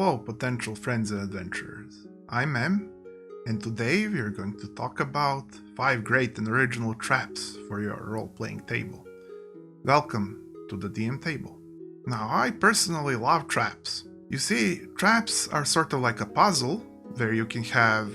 Hello, potential friends and adventurers. I'm Em, and today we are going to talk about 5 great and original traps for your role-playing table. Welcome to the DM table. Now, I personally love traps. You see, traps are sort of like a puzzle where you can have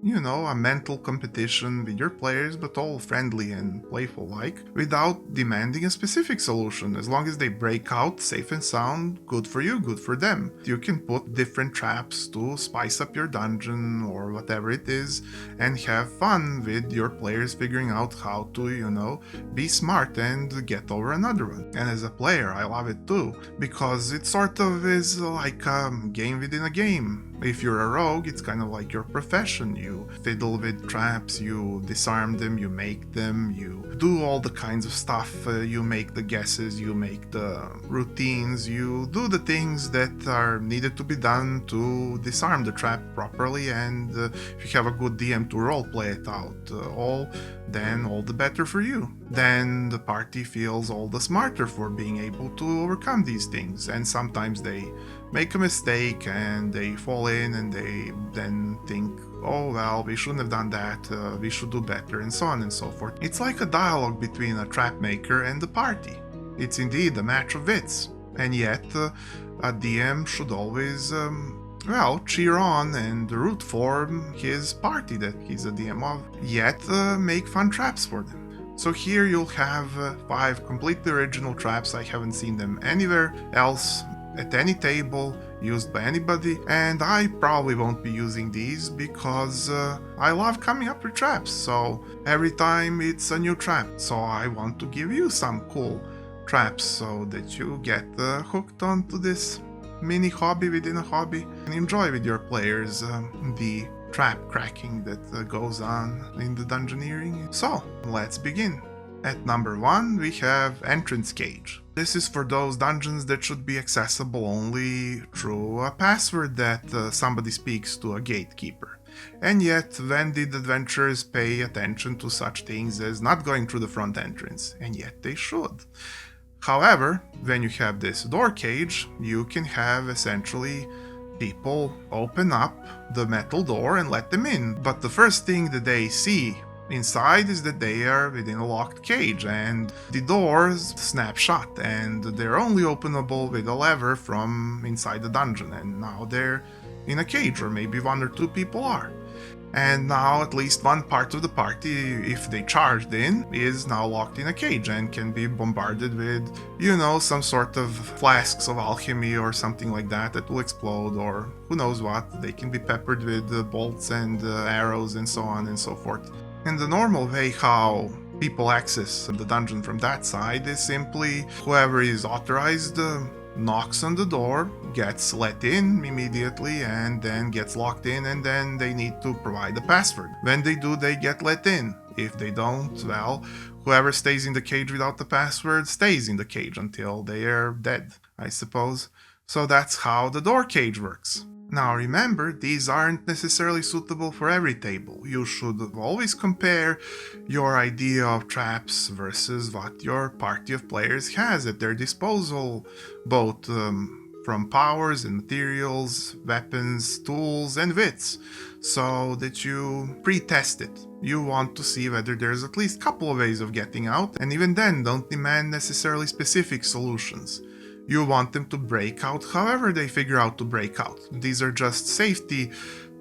a mental competition with your players, but all friendly and playful like, without demanding a specific solution. As long as they break out safe and sound, good for you, good for them. You can put different traps to spice up your dungeon or whatever it is, and have fun with your players figuring out how to, be smart and get over another one. And as a player, I love it too, because it sort of is like a game within a game. If you're a rogue, it's kind of like your profession. You fiddle with traps, you disarm them, you make them, you do all the kinds of stuff, you make the guesses, you make the routines, you do the things that are needed to be done to disarm the trap properly, and if you have a good DM to roleplay it out, then all the better for you. Then the party feels all the smarter for being able to overcome these things, and sometimes they make a mistake and they fall in and they then think, oh well, we shouldn't have done that, we should do better, and so on and so forth. It's like a dialogue between a trap maker and the party. It's indeed a match of wits, and yet a DM should always cheer on and root for his party that he's a DM of, yet make fun traps for them. So here you'll have 5 completely original traps. I haven't seen them anywhere else at any table, used by anybody, and I probably won't be using these because I love coming up with traps, so every time it's a new trap. So I want to give you some cool traps so that you get hooked onto this mini hobby within a hobby and enjoy with your players the trap cracking that goes on in the dungeoneering. So let's begin. At number 1 we have Entrance Cage. This is for those dungeons that should be accessible only through a password that somebody speaks to a gatekeeper. And yet, when did adventurers pay attention to such things as not going through the front entrance? And yet they should. However, when you have this door cage, you can have essentially people open up the metal door and let them in. But the first thing that they see inside is that they are within a locked cage, and the doors snap shut, and they're only openable with a lever from inside the dungeon, and now they're in a cage, or maybe 1 or 2 people are. And now at least one part of the party, if they charged in, is now locked in a cage and can be bombarded with, some sort of flasks of alchemy or something like that will explode, or who knows what. They can be peppered with bolts and arrows and so on and so forth. And the normal way how people access the dungeon from that side is simply whoever is authorized knocks on the door, gets let in immediately, and then gets locked in, and then they need to provide a password. When they do, they get let in. If they don't, well, whoever stays in the cage without the password stays in the cage until they are dead, I suppose. So that's how the door cage works. Now remember, these aren't necessarily suitable for every table. You should always compare your idea of traps versus what your party of players has at their disposal, both from powers and materials, weapons, tools, and wits, so that you pre-test it. You want to see whether there's at least a couple of ways of getting out, and even then don't demand necessarily specific solutions. You want them to break out however they figure out to break out. These are just safety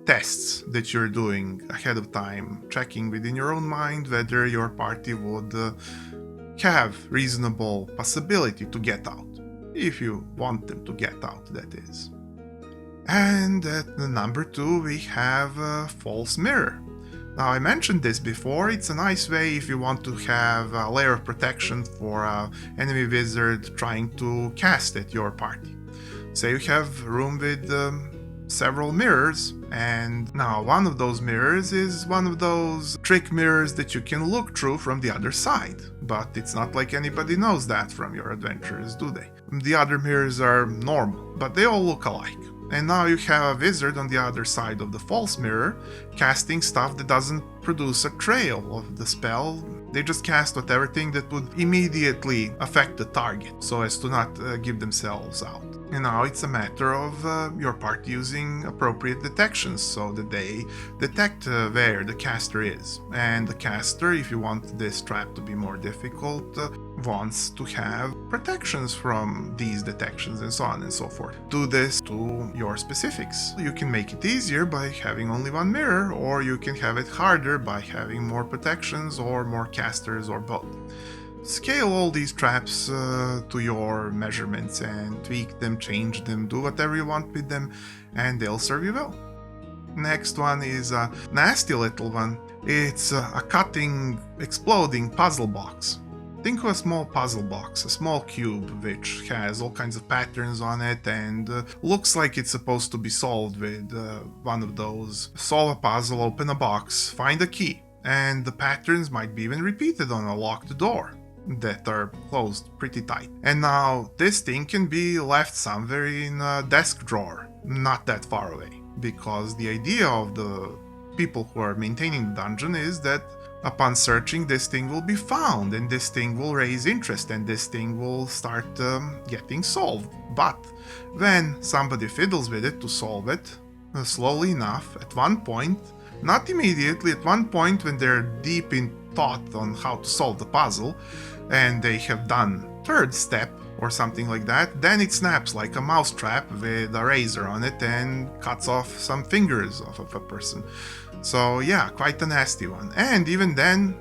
tests that you're doing ahead of time, checking within your own mind whether your party would have reasonable possibility to get out. If you want them to get out, that is. And at the number 2 we have a false mirror. Now, I mentioned this before. It's a nice way if you want to have a layer of protection for an enemy wizard trying to cast at your party. Say you have a room with several mirrors, and now one of those mirrors is one of those trick mirrors that you can look through from the other side. But it's not like anybody knows that from your adventurers, do they? The other mirrors are normal, but they all look alike. And now you have a wizard on the other side of the false mirror casting stuff that doesn't produce a trail of the spell. They just cast whatever thing that would immediately affect the target so as to not give themselves out. And now it's a matter of your party using appropriate detections so that they detect where the caster is. And the caster, if you want this trap to be more difficult, wants to have protections from these detections and so on and so forth. Do this to your specifics. You can make it easier by having only one mirror, or you can have it harder by having more protections or more casters or both. Scale all these traps to your measurements and tweak them, change them, do whatever you want with them, and they'll serve you well. Next one is a nasty little one. It's a cutting, exploding puzzle box. Think of a small puzzle box, a small cube which has all kinds of patterns on it and looks like it's supposed to be solved with one of those. Solve a puzzle, open a box, find a key, and the patterns might be even repeated on a locked door that are closed pretty tight. And now this thing can be left somewhere in a desk drawer, not that far away, because the idea of the people who are maintaining the dungeon is that upon searching, this thing will be found, and this thing will raise interest, and this thing will start getting solved. But when somebody fiddles with it to solve it, slowly enough, at one point, not immediately, at one point when they're deep in thought on how to solve the puzzle, and they have done third step or something like that, then it snaps like a mousetrap with a razor on it and cuts off some fingers off of a person. So yeah, quite a nasty one. And even then,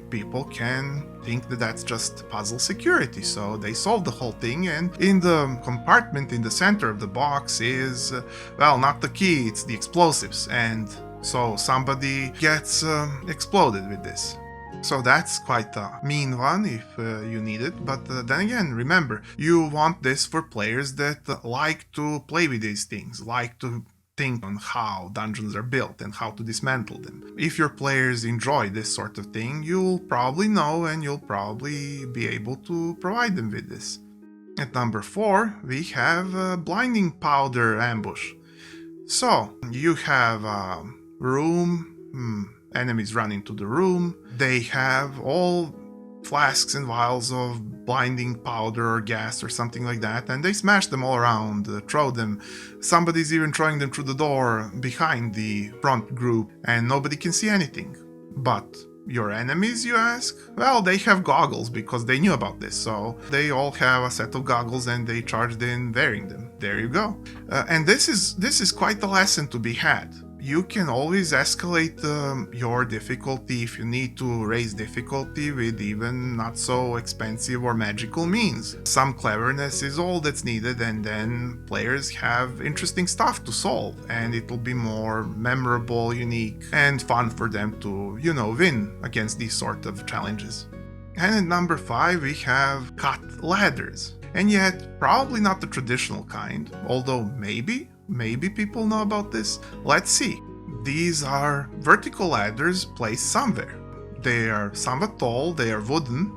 people can think that that's just puzzle security, so they solve the whole thing, and in the compartment in the center of the box is, well, not the key, it's the explosives, and so somebody gets exploded with this. So that's quite a mean one if you need it, but then again, remember, you want this for players that like to play with these things, like to think on how dungeons are built and how to dismantle them. If your players enjoy this sort of thing, you'll probably know and you'll probably be able to provide them with this. At number 4, we have blinding powder ambush. So, you have a room, enemies run into the room, they have all flasks and vials of blinding powder or gas or something like that, and they smash them all around, throw them. Somebody's even throwing them through the door behind the front group, and nobody can see anything. But your enemies, you ask? Well, they have goggles because they knew about this, so they all have a set of goggles and they charged in wearing them. There you go. And this is quite a lesson to be had. You can always escalate your difficulty if you need to raise difficulty with even not so expensive or magical means. Some cleverness is all that's needed, and then players have interesting stuff to solve, and it'll be more memorable, unique, and fun for them to, win against these sort of challenges. And at number 5 we have cut ladders. And yet, probably not the traditional kind, although maybe people know about this. Let's see. These are vertical ladders placed somewhere. They are somewhat tall, they are wooden,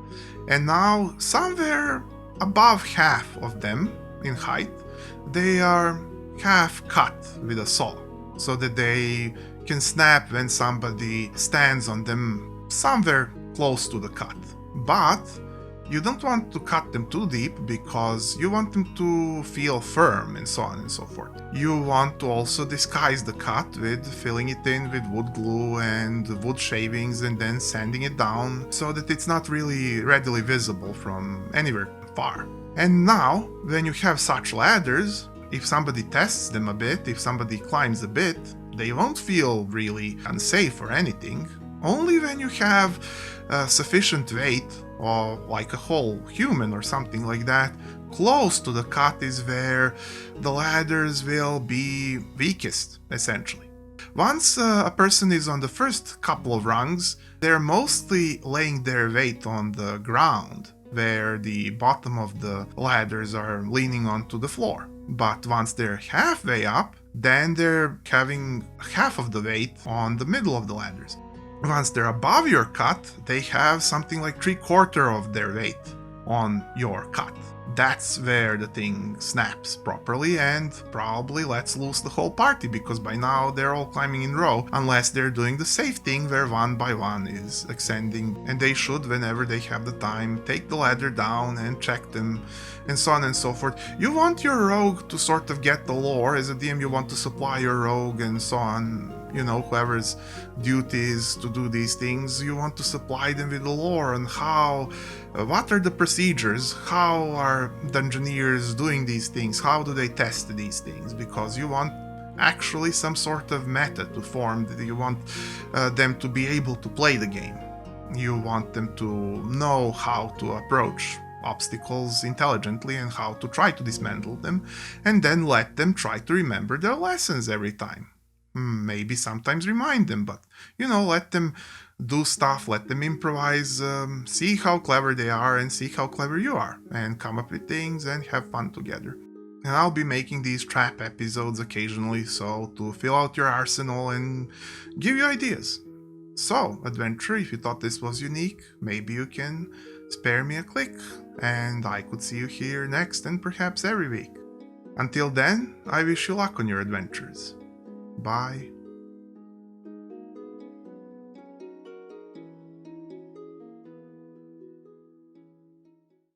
and now somewhere above half of them in height, they are half cut with a saw, so that they can snap when somebody stands on them somewhere close to the cut. But you don't want to cut them too deep because you want them to feel firm and so on and so forth. You want to also disguise the cut with filling it in with wood glue and wood shavings and then sanding it down so that it's not really readily visible from anywhere far. And now, when you have such ladders, if somebody tests them a bit, if somebody climbs a bit, they won't feel really unsafe or anything. Only when you have sufficient weight, or like a whole human or something like that, close to the cut is where the ladders will be weakest, essentially. Once a person is on the first couple of rungs, they're mostly laying their weight on the ground, where the bottom of the ladders are leaning onto the floor. But once they're halfway up, then they're having half of the weight on the middle of the ladders. Once they're above your cut, they have something like 3/4 of their weight on your cut. that's where the thing snaps properly and probably lets loose the whole party, because by now they're all climbing in row, unless they're doing the safe thing where one by one is ascending, and they should, whenever they have the time, take the ladder down and check them, and so on and so forth. You want your rogue to sort of get the lore. As a DM, you want to supply your rogue and so on. You know, whoever's duty is to do these things, you want to supply them with the lore on how, what are the procedures, how are dungeoneers doing these things, how do they test these things, because you want actually some sort of meta to form. You want them to be able to play the game. You want them to know how to approach obstacles intelligently and how to try to dismantle them, and then let them try to remember their lessons every time. Maybe sometimes remind them, but let them do stuff, let them improvise, see how clever they are and see how clever you are, and come up with things and have fun together. And I'll be making these trap episodes occasionally, so to fill out your arsenal and give you ideas. So, adventurer, if you thought this was unique, maybe you can spare me a click, and I could see you here next and perhaps every week. Until then, I wish you luck on your adventures. Bye.